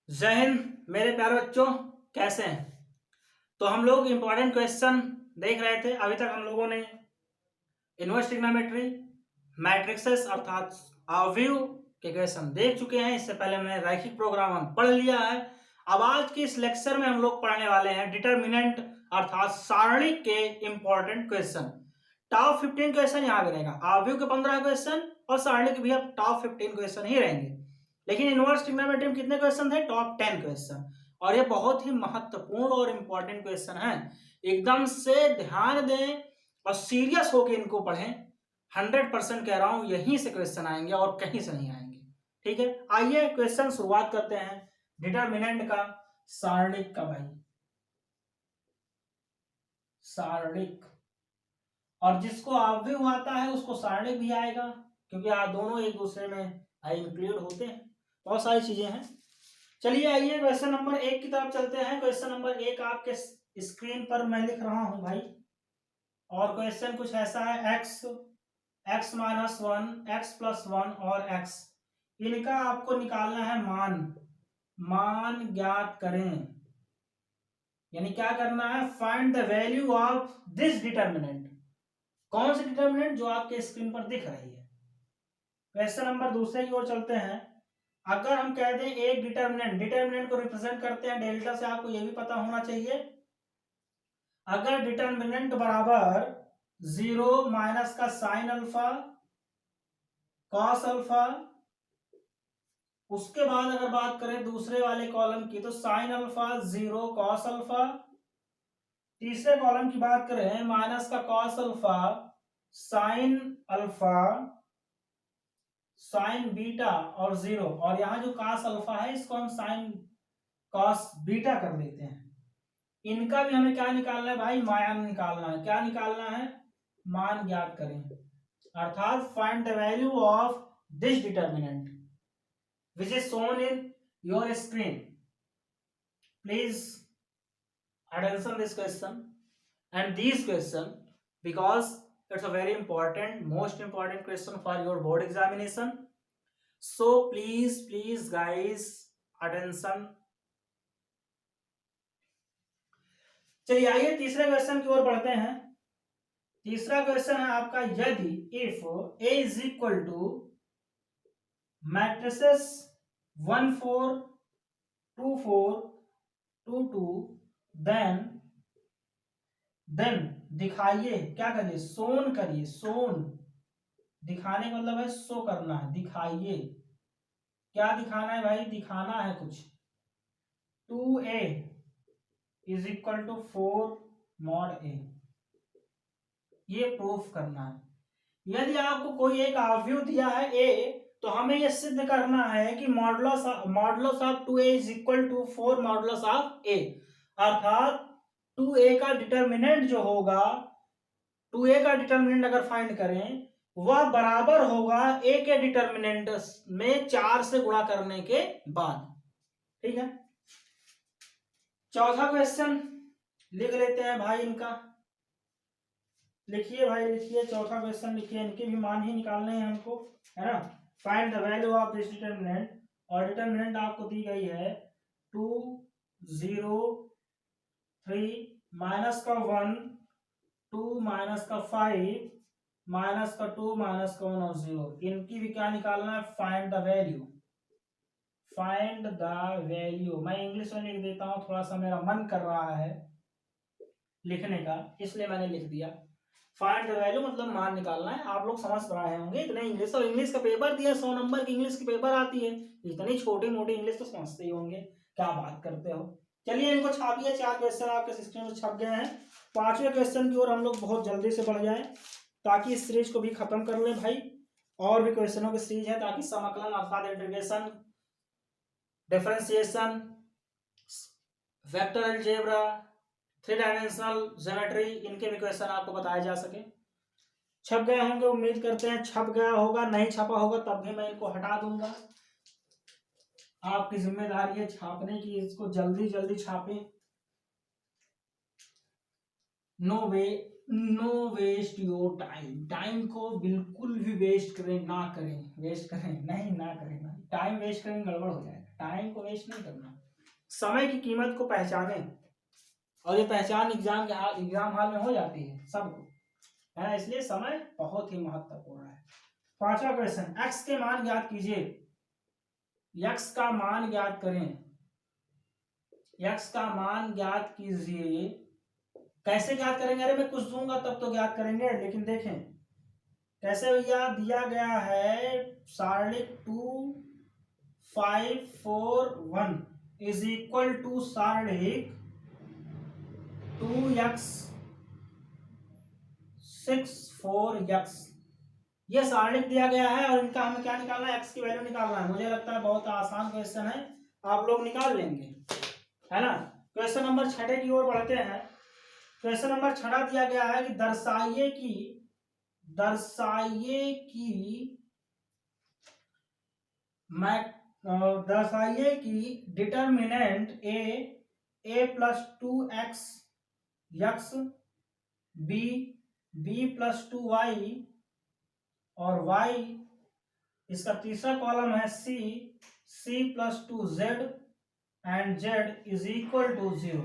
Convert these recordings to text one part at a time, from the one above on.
जय हिंद मेरे प्यारे बच्चों, कैसे हैं। तो हम लोग इम्पोर्टेंट क्वेश्चन देख रहे थे। अभी तक हम लोगों ने इनवर्स ट्रिग्नोमेट्री, मैट्रिक्सेस अर्थात आव्यूह के क्वेश्चन देख चुके हैं। इससे पहले हमने रैखिक प्रोग्राम पढ़ लिया है। अब आज के इस लेक्चर में हम लोग पढ़ने वाले हैं डिटर्मिनेंट अर्थात सारणिक के इम्पोर्टेंट क्वेश्चन। टॉप 15 क्वेश्चन यहाँ भी रहेगा। आव्यूह के 15 क्वेश्चन और सारणिक भी अब टॉप 15 क्वेश्चन ही रहेंगे। लेकिन इनवर्स ट्रिग्नोमेट्री में कितने क्वेश्चन थे? Top 10 question. और ये बहुत ही महत्वपूर्ण और इंपॉर्टेंट क्वेश्चन है। एकदम से ध्यान दें और सीरियस होकर इनको पढ़ें। 100% कह रहा हूं, यहीं से क्वेश्चन आएंगे और कहीं से नहीं आएंगे। ठीक है, आइए क्वेश्चन शुरुआत करते हैं डिटर्मिनेंट का, सारणिक का। भाई सारणिक, और जिसको आव्यूह आता है उसको सारणिक भी आएगा, क्योंकि दोनों एक दूसरे में इंक्लूड होते हैं। बहुत सारी चीजें हैं। चलिए आइए क्वेश्चन नंबर 1 की तरफ चलते हैं। क्वेश्चन नंबर 1 आपके स्क्रीन पर मैं लिख रहा हूं भाई। और क्वेश्चन कुछ ऐसा है, x माइनस 1, x प्लस 1 और x, इनका आपको निकालना है मान ज्ञात करें। यानी क्या करना है? Find the value of this determinant. कौन सी डिटर्मिनेंट? जो आपके स्क्रीन पर दिख रही है। क्वेश्चन नंबर दूसरे की ओर चलते हैं। अगर हम कह दें एक डिटर्मिनेंट को रिप्रेजेंट करते हैं डेल्टा से, आपको यह भी पता होना चाहिए। अगर डिटर्मिनेंट बराबर 0 माइनस का साइन अल्फा कॉस अल्फा, उसके बाद अगर बात करें दूसरे वाले कॉलम की तो साइन अल्फा 0 कॉस अल्फा, तीसरे कॉलम की बात करें माइनस का cos alpha sine alpha sign beta और 0, और यहां जो कॉस अल्फा है इसको हम साइन कॉस बीटा कर देते हैं। इनका भी हमें क्या निकालना है भाई? मान निकालना है। क्या निकालना है? मान ज्ञात करें, अर्थात find the value of this determinant which is shown in your screen. Please attention this question and these question, because it's a very important, most important question for your board examination. So please guys attention. चलिए आइए तीसरे question की ओर बढ़ते हैं। तीसरा question है आपका, यदि if a is equal to matrices 1 4 2 4 2 2, then दिखाइए। क्या करिए? सोन करिए। सोन दिखाने का मतलब है शो करना है। दिखाइए, क्या दिखाना है भाई? दिखाना है कुछ। 2a is equal to 4 mod a, ये प्रूफ करना है। यदि आपको कोई एक आव्यूह दिया है a, तो हमें यह सिद्ध करना है कि modulus of 2a is equal to 4 modulus of a, अर्थात 2a का डिटर्मिनेंट जो होगा, 2a का डिटर्मिनेंट अगर फाइंड करें वह बराबर होगा a के डिटर्मिनेंट में 4 से गुणा करने के बाद। ठीक है, चौथा क्वेश्चन लिख लेते हैं भाई। इनका लिखिए भाई, लिखिए चौथा क्वेश्चन लिखिए। इनके भी मान ही निकालने हैं हमको, है ना। Find the value of this determinant, और डिटर्मिनेंट आपको दी गई है 2 0 3 माइनस का 1 2 माइनस का 5 माइनस का 2 माइनस का 1 और 0। इनकी भी क्या निकालना है? Find the value. Find the value मैं इंग्लिश में लिख देता हूं, थोड़ा सा मेरा मन कर रहा है लिखने का, इसलिए मैंने लिख दिया। फाइंड द वैल्यू मतलब मान निकालना है। आप लोग समझ रहे होंगे इतने इंग्लिश, और इंग्लिश का पेपर दिया 100 नंबर की इंग्लिश की पेपर आती है, इतनी छोटी मोटी इंग्लिश तो समझते ही होंगे। क्या बात करते हो। चलिए इनको छापिए। 4 क्वेश्चन आपके सिस्टम में छप गए हैं। 5वें क्वेश्चन की ओर हम लोग बहुत जल्दी से बढ़ जाए, ताकि इस सीरीज को भी खत्म कर ले भाई। और भी क्वेश्चनों की सीरीज है, ताकि समाकलन अर्थात integration, differentiation, vector algebra, 3 dimensional geometry, इनके भी क्वेश्चन आपको बताए जा सके। छप गए होंगे, उम्मीद करते हैं छप गया होगा। नहीं छपा होगा तब भी मैं इनको हटा दूंगा। आपकी जिम्मेदारी है छापने की, इसको जल्दी जल्दी छापें। नो वेस्ट योर टाइम को बिल्कुल भी वेस्ट करें ना करें। वेस्ट करें नहीं, ना करें भाई, टाइम वेस्ट करेंगे गड़बड़ हो जाएगा, टाइम को वेस्ट नहीं करना, समय की कीमत को पहचाने, और ये पहचान एग्जाम हॉल में हो जाती है सबको, है ना, इसलिए समय बहुत ही महत्वपूर्ण है। पांचवा क्वेश्चन, x के मान ज्ञात कीजिए, x का मान ज्ञात करें, x का मान ज्ञात कीजिए, कैसे ज्ञात करेंगे, अरे मैं कुछ दूंगा तब तो ज्ञात करेंगे, लेकिन देखें कैसे भैया, दिया गया है सारणिक 2 5 4 1 इज इक्वल टू सारणिक 2x 6 4x, ये सारणिक दिया गया है और इनका हमें क्या निकालना है, x की वैल्यू निकालना है। मुझे लगता है बहुत आसान क्वेश्चन है, आप लोग निकाल लेंगे, है ना। क्वेश्चन नंबर 6 की ओर बढ़ते हैं। क्वेश्चन नंबर 6 दिया गया है कि दर्शाइए कि determinant a plus 2x x b plus 2y और y, इसका तीसरा कॉलम है c plus 2z and z is equal to 0।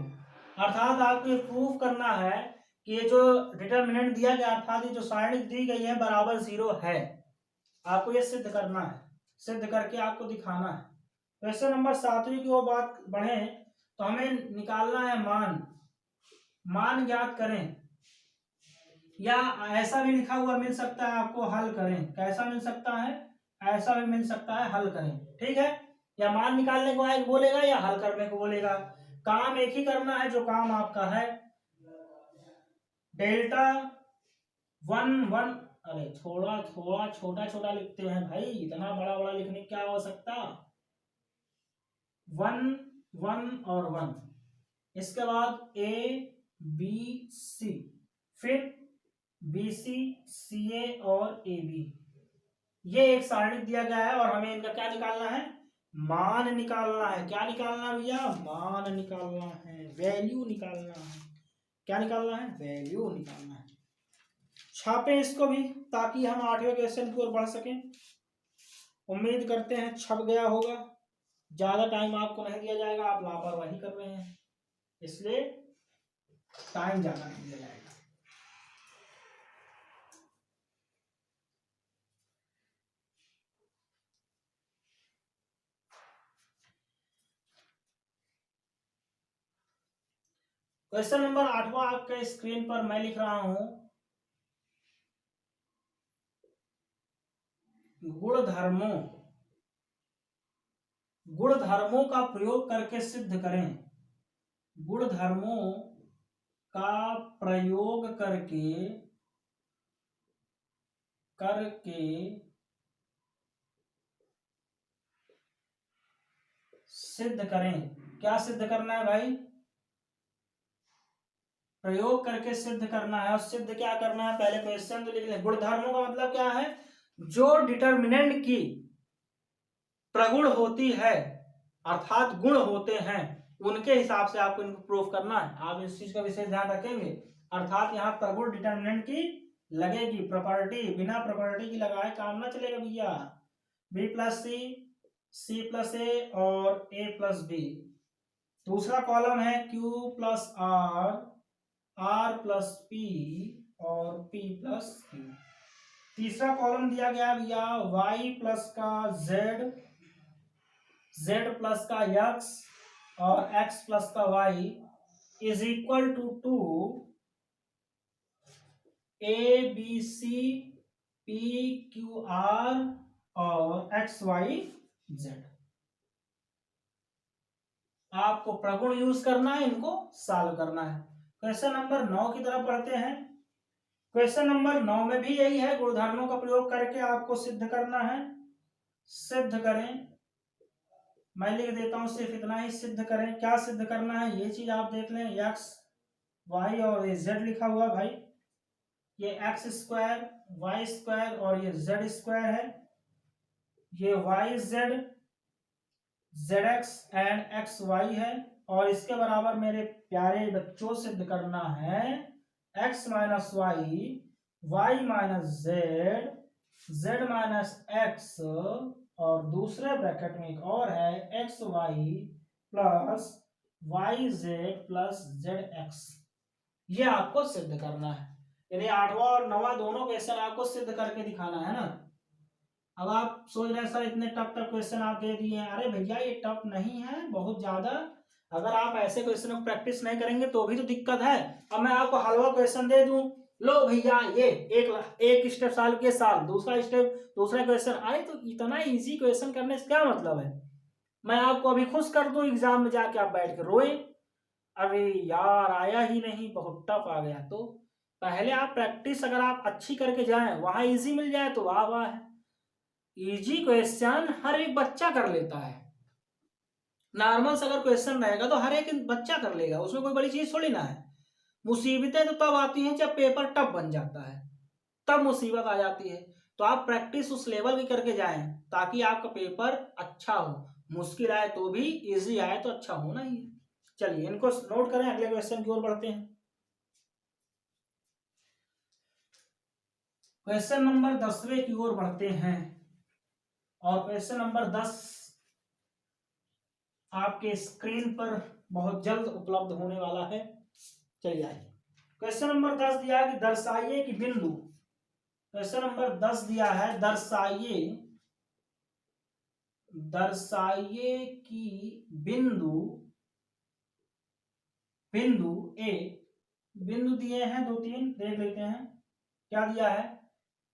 अर्थात आपको ये प्रूव करना है कि ये जो डिटर्मिनेंट दिया गया, अर्थात ये जो सारणिक दी गई है बराबर 0 है, आपको ये सिद्ध करना है, सिद्ध करके आपको दिखाना है। क्वेश्चन नंबर 7वीं की वो बात बढ़े तो हमें निकालना है मान ज्ञात करें, या ऐसा भी लिखा हुआ मिल सकता है आपको, हल करें, कैसा मिल सकता है, ऐसा भी मिल सकता है, हल करें, ठीक है, या मान निकालने को एक बोलेगा या हल करने को बोलेगा, काम एक ही करना है जो काम आपका है डेल्टा 1 1, अरे थोड़ा थोड़ा छोटा छोटा लिखते हैं भाई, इतना बड़ा बड़ा लिखने की क्या आवश्यकता, 1 1 और 1, इसके बाद a b c, फिर BC CA और AB, ये एक सारणिक दिया गया है और हमें इनका क्या निकालना है, मान निकालना है। क्या निकालना है भैया, मान निकालना है, वैल्यू निकालना है, क्या निकालना है, वैल्यू निकालना है। छापे इसको भी ताकि हम 8वें क्वेश्चन की ओर बढ़ सकें। उम्मीद करते हैं छप गया होगा, ज्यादा टाइम आपको नहीं दिया जाएगा, आप लापरवाही कर रहे हैं, इसलिए टाइम ज्यादा नहीं दिया जाएगा। क्वेश्चन नंबर 8वां आपके स्क्रीन पर मैं लिख रहा हूं, गुणधर्मों का प्रयोग करके सिद्ध करें, गुणधर्मों का प्रयोग करके सिद्ध करें। क्या सिद्ध करना है भाई, प्रयोग करके सिद्ध करना है, और सिद्ध क्या करना है, पहले क्वेश्चन तो लिख लें। गुणधर्मों का मतलब क्या है, जो डिटर्मिनेंट की प्रगुण होती है, अर्थात गुण होते हैं, उनके हिसाब से आपको इनको प्रूफ करना है। आप इस चीज का विशेष ध्यान रखेंगे, अर्थात यहाँ प्रगुण डिटर्मिनेंट की लगेगी, प्रॉपर्टी, बिना प्रॉपर्टी की लगाए काम ना चलेगा भैया। b plus C plus A और a प्लस बी। दूसरा कॉलम है q plus R plus P और p प्लस q। तीसरा कॉलम दिया गया भैया y प्लस का z प्लस का x और x प्लस का y is equal to a b c p q r और x y z। आपको प्रगुण यूज करना है, इनको सॉल्व करना है। क्वेश्चन नंबर 9 की तरफ पढ़ते हैं। क्वेश्चन नंबर 9 में भी यही है, गुणधर्मों का प्रयोग करके आपको सिद्ध करना है, सिद्ध करें। मैं लिख देता हूं सिर्फ इतना ही, सिद्ध करें। क्या सिद्ध करना है ये चीज आप देख लें, x y और ये z लिखा हुआ भाई, ये x स्क्वायर y स्क्वायर और ये z स्क्वायर है, ये y z zx and xy है, और इसके बराबर मेरे प्यारे बच्चों सिद्ध करना है x minus Y, y minus z, z minus x और दूसरे ब्रैकेट में एक और है X Y plus Y Z plus Z X. ये आपको सिद्ध करना है, यानी 8वां और 9वां दोनों क्वेश्चन आपको सिद्ध करके दिखाना है ना। अब आप सोच रहे हैं सर इतने टफ टफ क्वेश्चन आप दे दिए हैं। अरे भैया ये टफ नहीं है बहुत ज्यादा, अगर आप ऐसे क्वेश्चन को प्रैक्टिस नहीं करेंगे तो भी तो दिक्कत है। अब मैं आपको हलवा क्वेश्चन दे दूं, लो भैया ये एक स्टेप सॉल्व के साथ दूसरा स्टेप दूसरा क्वेश्चन, अरे तो इतना इजी क्वेश्चन करने से क्या मतलब है। मैं आपको अभी खुश कर दूं एग्जाम में जाके आप बैठ के रोए, अरे यार आया ही नहीं बहुत टफ आ गया। तो पहले आप प्रैक्टिस अगर आप अच्छी करके जाएं, वहां इजी मिल जाए तो वाह वाह है। इजी क्वेश्चन हर एक बच्चा कर लेता है, नॉर्मल से अगर क्वेश्चन रहेगा तो हर एक बच्चा कर लेगा, उसमें कोई बड़ी चीज थोड़ी ना है। मुसीबतें तो तब आती हैं जब पेपर टफ बन जाता है, तब मुसीबत आ जाती है। तो आप प्रैक्टिस उस लेवल की करके जाएं ताकि आपका पेपर अच्छा हो, मुश्किल आए तो भी इजी आए तो अच्छा होना ही है। चलिए इनको नोट करें, अगले क्वेश्चन की ओर बढ़ते हैं। क्वेश्चन नंबर 10वें की ओर बढ़ते हैं और क्वेश्चन नंबर 10 आपके स्क्रीन पर बहुत जल्द उपलब्ध होने वाला है। चलिए आइए, क्वेश्चन नंबर 10 दिया है कि दर्शाइए कि बिंदु, क्वेश्चन नंबर 10 दिया है दर्शाइए कि बिंदु ए, बिंदु दिए हैं 2-3 देख लेते हैं। क्या दिया है,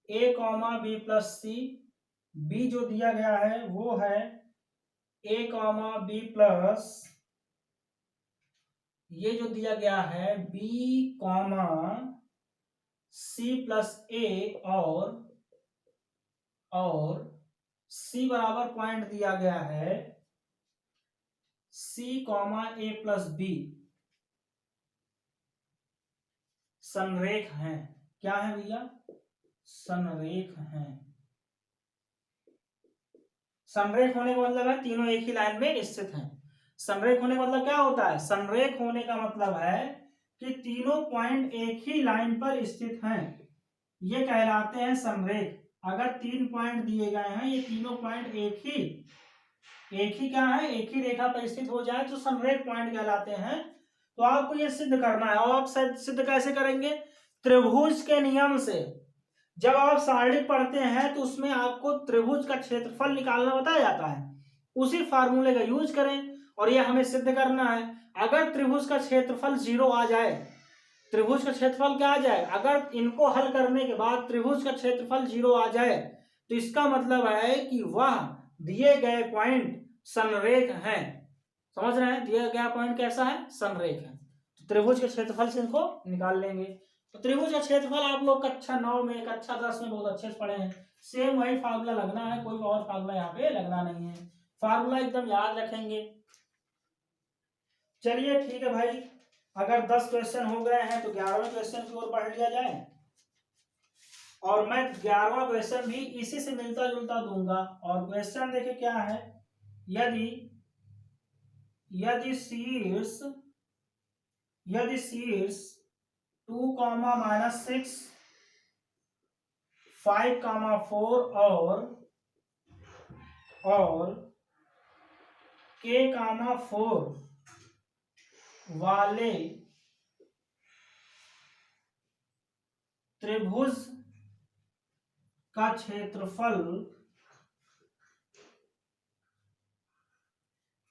ए कॉमा बी प्लस सी, बी जो दिया गया है वो है ए कॉमा बी प्लस, ये जो दिया गया है B comma C plus A, और सी बराबर पॉइंट दिया गया है सी कॉमा ए प्लस बी, संरेख हैं। क्या है भैया, संरेख हैं। संरेख होने का मतलब है तीनों एक ही लाइन में स्थित हैं। संरेख होने का मतलब क्या होता है, संरेख होने का मतलब है कि तीनों पॉइंट एक ही लाइन पर स्थित हैं, ये कहलाते हैं संरेख। अगर 3 पॉइंट दिए गए हैं, ये तीनों पॉइंट एक ही क्या है, एक ही रेखा पर स्थित हो जाए तो संरेख पॉइंट कहलाते हैं। तो आपको ये सिद्ध करना है, और आप सिद्ध कैसे करेंगे, त्रिभुज के नियम से। जब आप सारणिक पढ़ते हैं तो उसमें आपको त्रिभुज का क्षेत्रफल निकालना बताया जाता है, उसी फार्मूले का यूज करें और ये हमें सिद्ध करना है। अगर त्रिभुज का क्षेत्रफल 0 आ जाए, त्रिभुज का क्षेत्रफल क्या आ जाए, अगर इनको हल करने के बाद त्रिभुज का क्षेत्रफल 0 आ जाए तो इसका मतलब है कि वह दिए गए पॉइंट संरेख हैं। समझ रहे हैं, दिया गया पॉइंट कैसा है, संरेख है। तो त्रिभुज के क्षेत्रफल से इनको निकाल लेंगे। तो त्रिभुज का क्षेत्रफल आप लोग कक्षा 9 में कक्षा 10 में बहुत अच्छे से पढ़े हैं, सेम वही फार्मूला लगना है, कोई और फार्मूला यहाँ पे लगना नहीं है, फार्मूला एकदम याद रखेंगे। चलिए ठीक है भाई, अगर 10 क्वेश्चन हो गए हैं तो 11वें क्वेश्चन की ओर बढ़ लिया जाए, और मैं 11वां क्वेश्चन भी इसी से मिलता जुलता दूंगा। और क्वेश्चन देखिए क्या है, यदि शीर्ष 2 कॉमा -6 5 कॉमा 4 और k कॉमा 4 वाले त्रिभुज का क्षेत्रफल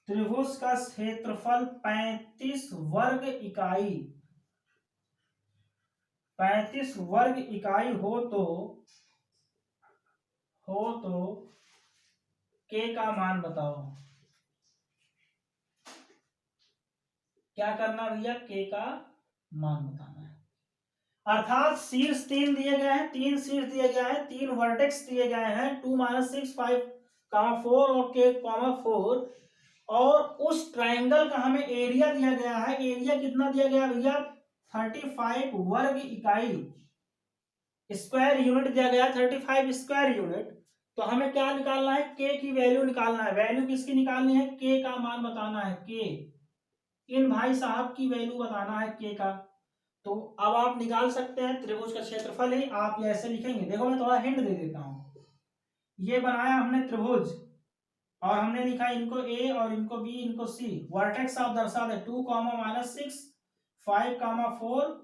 35 वर्ग इकाई हो तो k का मान बताओ। क्या करना भैया, k का मान बताना है। अर्थात शीर्ष 3 दिए गए हैं, 3 शीर्ष दिए गए हैं, 3 वर्टेक्स दिए गए हैं 2 - 6 5 4 और k 4, और उस ट्राइंगल का हमें एरिया दिया गया है। एरिया कितना दिया गया भैया, 35 वर्ग इकाई, स्क्वायर यूनिट दिया गया 35 स्क्वायर यूनिट। तो हमें क्या निकालना है, k की वैल्यू निकालना है। वैल्यू किसकी निकालनी है, k का मान बताना है, k इन भाई साहब की वैल्यू बताना है k का। तो अब आप निकाल सकते हैं, त्रिभुज का क्षेत्रफल ही आप ऐसे लिखेंगे। देखो मैं थोड़ा हिंट दे देता हूं, ये बनाया हमने त्रिभुज, और हमने लिखा इनको ए और इनको बी इनको सी। वर्टेक्स आप दर्शा दे 2 -6 5 4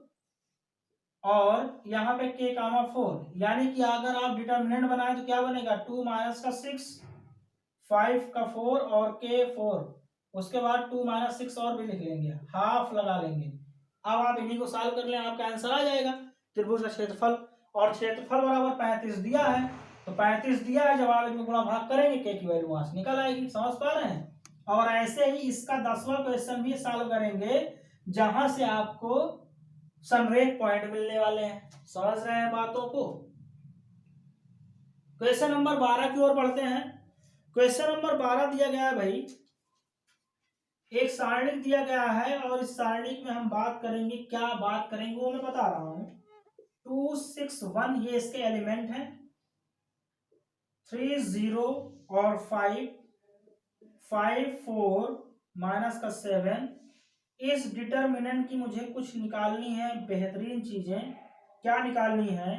और यहाँ पे k 4, यानी कि अगर आप डिटर्मिनेंट बनाए तो क्या बनेगा 2 - 6 5 का 4 और k 4, उसके बाद 2 - 6 और भी लिख लेंगे, हाफ लगा लेंगे। अब आप इन्हीं को सॉल्व कर लें, आपका आंसर आ जाएगा त्रिभुज का क्षेत्रफल। और क्षेत्रफल बराबर 35 दिया है, तो 35 दिया है, जब आप इनको गुणा भाग करेंगे k की वैल्यू वहां से निकल आएगी। समझ पा रहे हैं। और ऐसे ही इसका 10वां क्वेश्चन भी सॉल्व करेंगे, जहां से आपको संरेख पॉइंट मिलने वाले हैं। समझ रहे हैं बातों को। क्वेश्चन नंबर 12 की ओर बढ़ते हैं। क्वेश्चन नंबर 12 दिया गया है भाई, एक सारणिक दिया गया है और इस सारणिक में हम बात करेंगे, क्या बात करेंगे वो मैं बता रहा हूं। 2 6 1 ये इसके एलिमेंट हैं, 3 0 और 5 5 4 माइनस का 7। इस डिटर्मिनेंट की मुझे कुछ निकालनी है बेहतरीन चीजें। क्या निकालनी है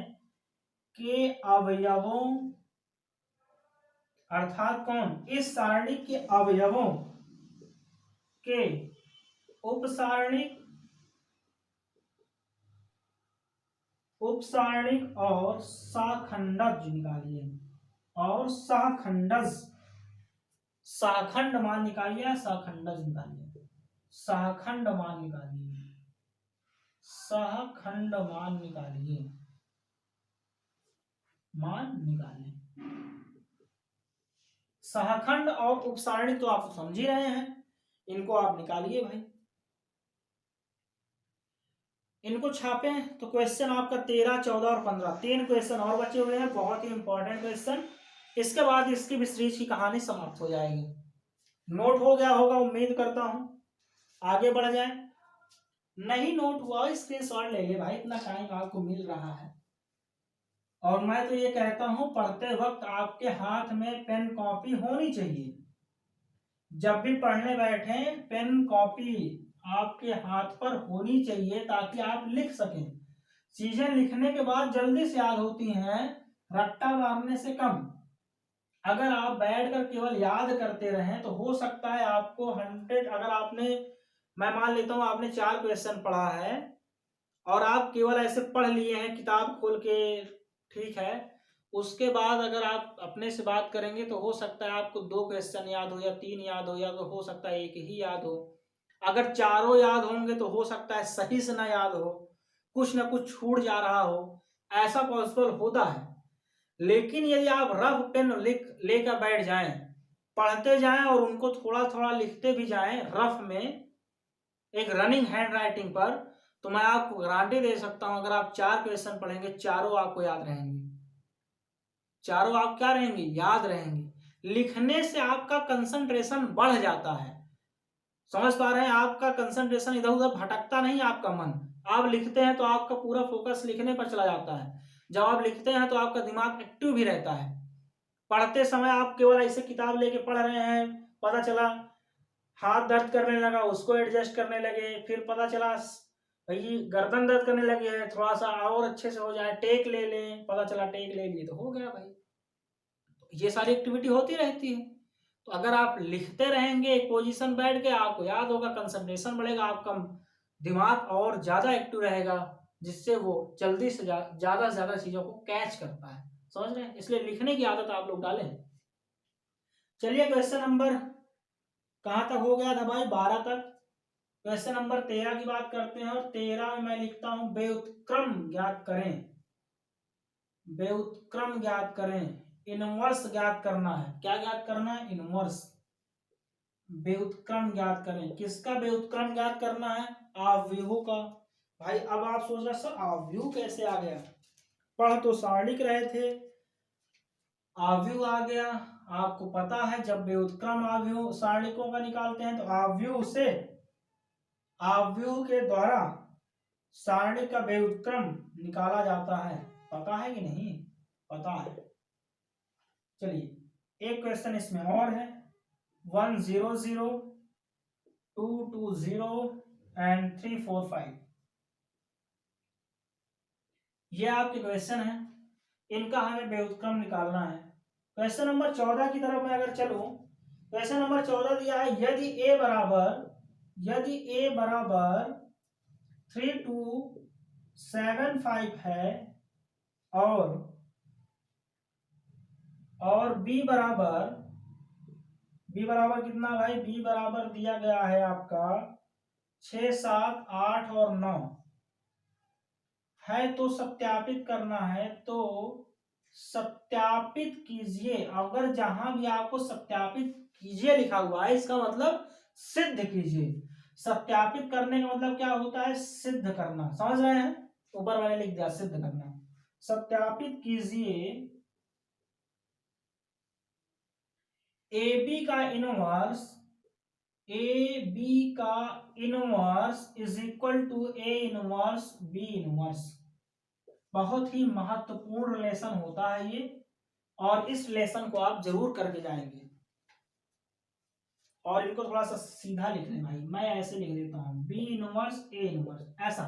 कि अवयवों, अर्थात कौन, इस सारणिक के अवयवों के उपसारणिक उपसारणिक और सहखंडज निकालिए। और सहखंडज, सहखंड मान निकालिए, सहखंडज निकालिए, सहखंड मान निकालिए, सहखंड मान निकालिए, मान निकालिए। सहखंड और उपसारणिक तो आप समझ ही रहे हैं, इनको आप निकालिए भाई। इनको छापे तो क्वेश्चन आपका 13 14 और 15 3 क्वेश्चन और बचे हुए हैं, बहुत ही इंपॉर्टेंट क्वेश्चन। इसके बाद इसकी भी सीरीज की कहानी समाप्त हो जाएगी। नोट हो गया होगा उम्मीद करता हूं, आगे बढ़ जाए। नहीं नोट हुआ स्क्रीनशॉट ले ले भाई, इतना टाइम आपको मिल रहा है। और मैं तो ये कहता हूं पढ़ते वक्त आपके हाथ में पेन कॉपी होनी चाहिए। जब भी पढ़ने बैठे पेन कॉपी आपके हाथ पर होनी चाहिए, ताकि आप लिख सकें। चीजें लिखने के बाद जल्दी से याद होती हैं, रट्टा मारने से कम। अगर आप बैठकर केवल याद करते रहें तो हो सकता है आपको 100, अगर आपने, मैं मान लेता हूं आपने 4 क्वेश्चन पढ़ा है और आप केवल ऐसे पढ़ लिए हैं किताब खोल के, ठीक है, उसके बाद अगर आप अपने से बात करेंगे तो हो सकता है आपको 2 क्वेश्चन याद हो या 3 याद हो, या तो हो सकता है 1 ही याद हो। अगर चारों याद होंगे तो हो सकता है सही से ना याद हो, कुछ ना कुछ छूट जा रहा हो, ऐसा पॉसिबल होता है। लेकिन यदि आप रफ पेन लेकर बैठ जाएं, पढ़ते जाएं और उनको थोड़ा थोड़ा लिखते भी जाएं रफ में, एक रनिंग हैंड राइटिंग पर, तो मैं आपको गारंटी दे सकता हूं अगर आप 4 क्वेश्चन पढ़ेंगे चारों आपको याद रहेंगे, चारों आप क्या रहेंगे, याद रहेंगे। लिखने से आपका कंसंट्रेशन बढ़ जाता है। समझ पा रहे हैं, आपका कंसंट्रेशन इधर उधर भटकता नहीं, आपका मन, आप लिखते हैं तो आपका पूरा फोकस लिखने पर चला जाता है। जब आप लिखते हैं तो आपका दिमाग एक्टिव भी रहता है। पढ़ते समय आप केवल ऐसे किताब लेके पढ़ रहे हैं, पता चला हाथ दर्द करने लगा, उसको एडजस्ट करने लगे, फिर पता चला भाई गर्दन दर्द करने लगी है, थोड़ा सा और अच्छे से हो जाए, टेक ले लें, पता चला टेक ले लिए तो हो गया भाई। ये सारी एक्टिविटी होती रहती है। तो अगर आप लिखते रहेंगे एक पोजीशन बैठ के, आपको याद होगा, कंसंट्रेशन बढ़ेगा, आपका दिमाग और ज्यादा एक्टिव रहेगा, जिससे वो जल्दी से ज्यादा से ज्यादा चीजों को कैच करता है। समझ रहे हैं, इसलिए लिखने की आदत आप लोग डालें। चलिए क्वेश्चन नंबर कहां तक हो गया था भाई, 12 तक। क्वेश्चन नंबर 13 की बात करते हैं, और 13 में मैं लिखता हूं व्युत्क्रम ज्ञात करें, व्युत्क्रम ज्ञात करें, इनवर्स ज्ञात करना है। क्या ज्ञात करना है, इनवर्स, व्युत्क्रम ज्ञात करें। किसका व्युत्क्रम ज्ञात करना है, आव्यूह का। भाई अब आप सोच रहे सर आव्यूह कैसे आ गया, पढ़ तो सारणिक रहे थे, आव्यूह आ गया। आपको पता है जब व्युत्क्रम आव्यूह सारणिकों का निकालते हैं तो आव्यूह से, आव्यूह के द्वारा सारणिक का व्युत्क्रम निकाला जाता है। पता है कि नहीं, पता है। चलिए एक क्वेश्चन इसमें और है, 1 0 0 2 2 0 एंड 3 4 5। ये आपके क्वेश्चन है, इनका हमें व्युत्क्रम निकालना है। क्वेश्चन नंबर 14 की तरफ मैं अगर चलूं क्वेश्चन नंबर 14 दिया है, यदि ए बराबर 3275 है और बी बराबर कितना भाई, बी बराबर दिया गया है आपका 6, 7, 8 और 9 है, तो सत्यापित करना है। तो सत्यापित कीजिए, अगर जहां भी आपको सत्यापित कीजिए लिखा हुआ है इसका मतलब सिद्ध कीजिए। सत्यापित करने का मतलब क्या होता है, सिद्ध करना, समझ रहे हैं, ऊपर मैंने लिख दिया सिद्ध करना। सत्यापित कीजिए ए बी का inverse is equal to A inverse B inverse. बहुत ही महत्वपूर्ण रिलेशन होता है ये, और इस रिलेशन को आप जरूर करके जाएंगे। और इनको थोड़ा सा सीधा लिख लें भाई, मैं ऐसे लिख देता हूं, बी इनवर्स ए इनवर्स, ऐसा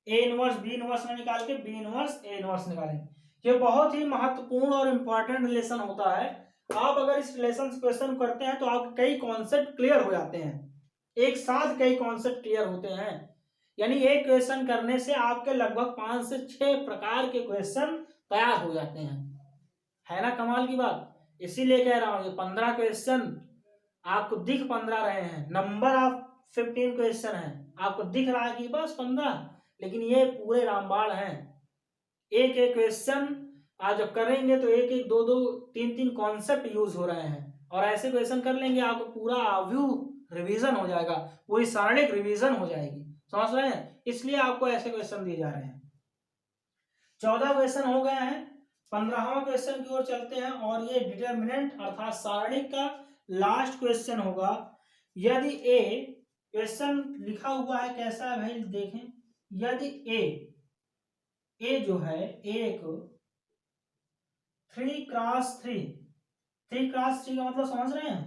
ए इनवर्स बी इनवर्स में निकाल के बी इनवर्स ए इनवर्स निकालेंगे। ये बहुत ही महत्वपूर्ण और इंपॉर्टेंट रिलेशन होता है। आप अगर इस रिलेशन से क्वेश्चन करते हैं तो आपके कई कॉन्सेप्ट क्लियर हो जाते हैं, एक साथ कई कॉन्सेप्ट क्लियर होते हैं। यानी एक क्वेश्चन करने से आपके लगभग 5 से 6 प्रकार के क्वेश्चन तैयार हो जाते हैं, है ना कमाल की बात। इसीलिए कह रहा हूं ये 15 क्वेश्चन आपको दिख 15 रहे हैं, नंबर ऑफ 15 क्वेश्चन है, आपको दिख रहा है कि बस 15, लेकिन ये पूरे रामबाण हैं। एक एक क्वेश्चन आज जब करेंगे तो एक एक दो दो तीन तीन कॉन्सेप्ट यूज हो रहे हैं, और ऐसे क्वेश्चन कर लेंगे आपको पूरा व्यू रिवीजन हो जाएगा, पूरी सारणिक रिवीजन हो जाएगी, समझ रहे हैं। इसलिए आपको ऐसे क्वेश्चन दिए जा रहे हैं। 14 क्वेश्चन हो गए हैं, 15वां क्वेश्चन की ओर चलते हैं, और ये डिटर्मिनेंट अर्थात सारणिक का लास्ट क्वेश्चन होगा। यदि ए, क्वेश्चन लिखा हुआ है कैसा है भाई देखें, यदि ए जो है एक 3x3 का मतलब समझ रहे हैं,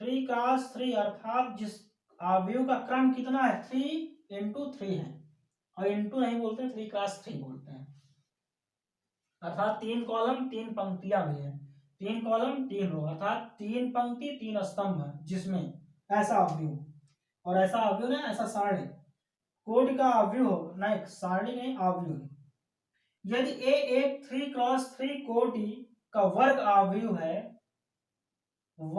3x3 अर्थात जिस अवयव का क्रम कितना है, 3 × 3 है, और इंटू नहीं बोलते, 3x3 बोलते हैं, अर्थात 3 कॉलम 3 पंक्तियां भी है, 3 कॉलम 3 रो, अर्थात 3 पंक्ति 3 स्तंभ है, जिसमें ऐसा अवयव, और ऐसा अवयव ना ऐसा सारणी, कोटि का अवयव नहीं, सारणी नहीं अवयव। यदि ए एक 3x3 कोटि का वर्ग अवयव है, अब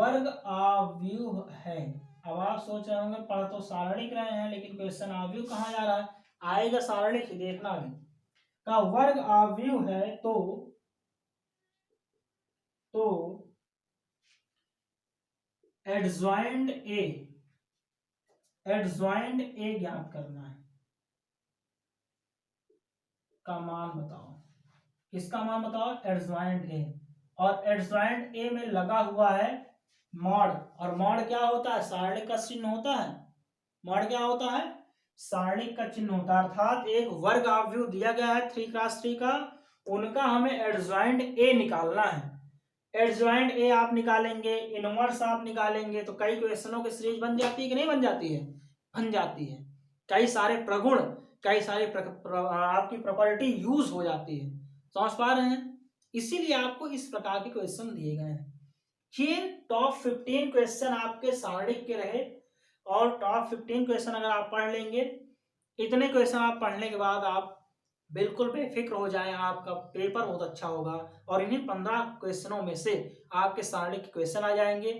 आप सोच रहे होंगे पढ़ तो सारणिक रहे हैं लेकिन क्वेश्चन अवयव कहाँ जा रहा है, आएगा सारणिक ही, देखना अभी, का वर्ग अवयव है, तो एडज्वाइंट ए ज्ञात करना है, का मान बताओ, किसका मान बताओ, एडज्वाइंट ए, और एडज्वाइंट ए में लगा हुआ है मॉड, और मॉड क्या होता है, सारणिक का चिन्ह होता है, मॉड क्या होता है, सारणिक का चिन्ह होता है, अर्थात एक वर्ग अवयव दिया गया है 3x3 का, उनका हमें एडज्वाइंट ए निकालना है। एडज्वाइंट ए आप निकालेंगे, इनवर्स आप निकालेंगे, तो कई क्वेश्चनों की सीरीज बन जाती है कि नहीं बन जाती है, बन जाती है, कई सारे प्रगुण, कई सारी आपकी प्रॉपर्टी यूज हो जाती है, समझ पा रहे हैं। इसीलिए आपको इस प्रकार के क्वेश्चन दिए गए हैं। ये टॉप 15 क्वेश्चन आपके सारणिक के रहे, और टॉप 15 क्वेश्चन अगर आप पढ़ लेंगे, इतने क्वेश्चन आप पढ़ने के बाद आप बिल्कुल बेफिक्र हो जाएं, आपका पेपर बहुत अच्छा होगा, और इन्हीं 15 क्वेश्चनों में से आपके सारणिक के क्वेश्चन आ जाएंगे।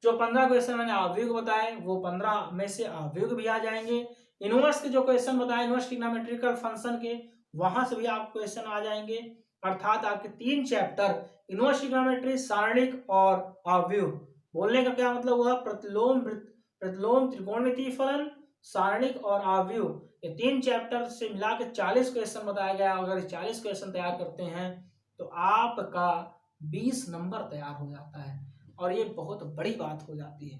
जो 15 क्वेश्चन मैंने आव्यूह बताए वो 15 में से आव्यूह भी आ जाएंगे। इनवर्स के जो क्वेश्चन बताए, इनवर्स ट्रिग्नोमेट्रिकल फंक्शन के, वहां से भी आपको क्वेश्चन आ जाएंगे। अर्थात आपके 3 चैप्टर, इनवर्स ट्रिग्नोमेट्री, सारणिक और आव्यूह, बोलने का क्या मतलब हुआ, प्रतिलोम त्रिकोणमितीय फलन, सारणिक और आव्यूह, ये 3 चैप्टर से मिला के 40 क्वेश्चन बताया गया। अगर 40 क्वेश्चन तैयार करते हैं तो आपका 20 नंबर तैयार हो जाता है, और ये बहुत बड़ी बात हो जाती है,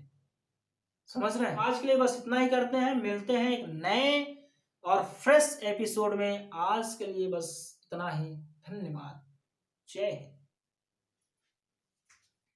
समझ रहे हैं। आज के लिए बस इतना ही करते हैं, मिलते हैं एक नए और फ्रेश एपिसोड में। आज के लिए बस इतना ही, धन्यवाद, जय हिंद।